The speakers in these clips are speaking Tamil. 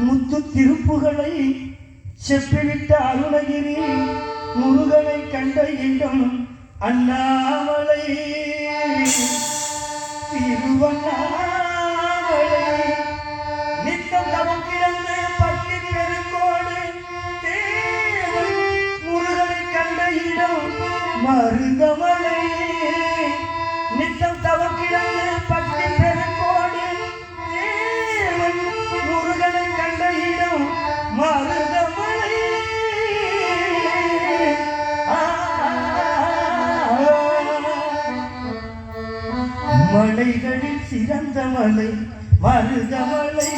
முத்து திருப்புகளை செப்பிவிட்ட அருணகிரி முருகனை கண்ட இடம் அண்ணாமலை திருவண்ணாமலை நித்தம் தவம் கிடந்து பட்டி பெருங்கோடு தேவன் முருகனை கண்ட இடம் மருதமலை நித்தம் தவம் கிடந்து பட்டி பெருங்கோடு தேவன் முருகனை கண்ட இடம் மருதமலை மலைகளில் சிறந்த மலை மருதமலை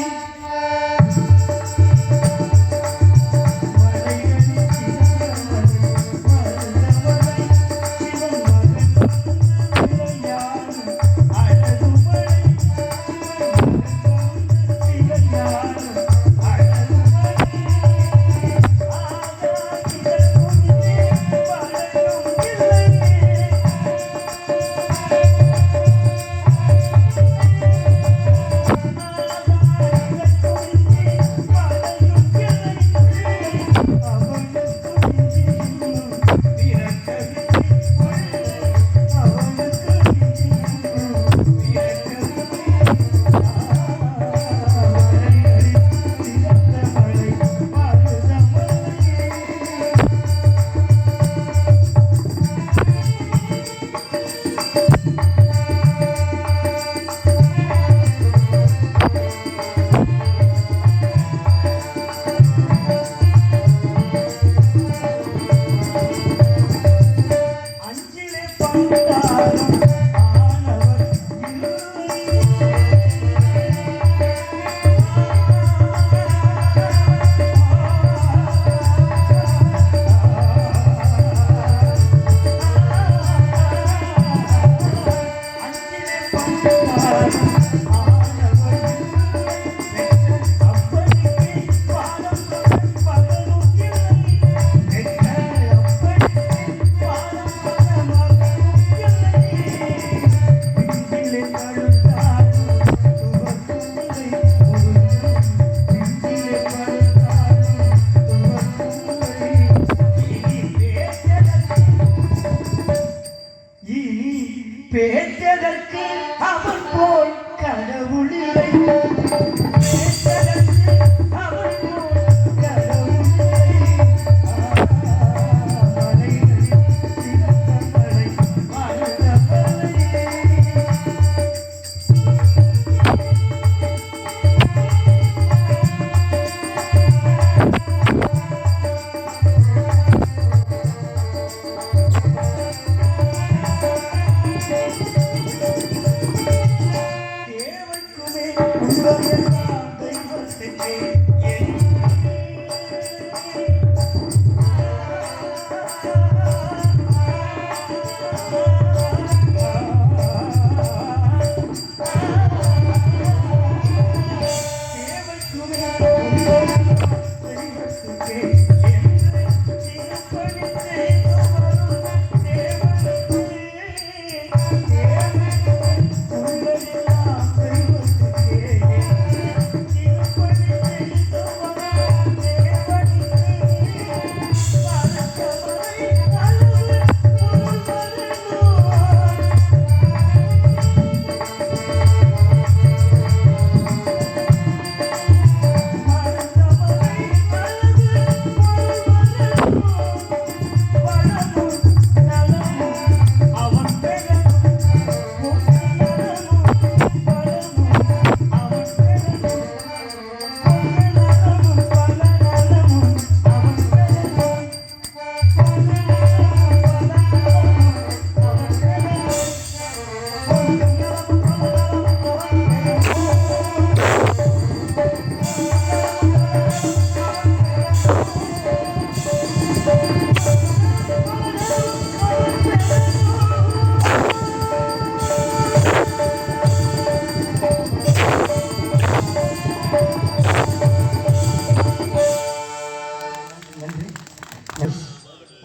பேச்சதற்கு அவன் போல் கடவுளில்லை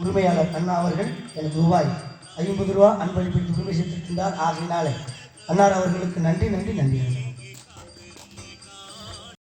உரிமையாளர் அண்ணா அவர்கள் எனக்கு ரூபாய் 50 ரூபா அன்பளிப்பிற்கு உரிமை சேர்த்திருக்கின்றார். ஆகையினாலே அன்னார் அவர்களுக்கு நன்றி நன்றி நன்றி.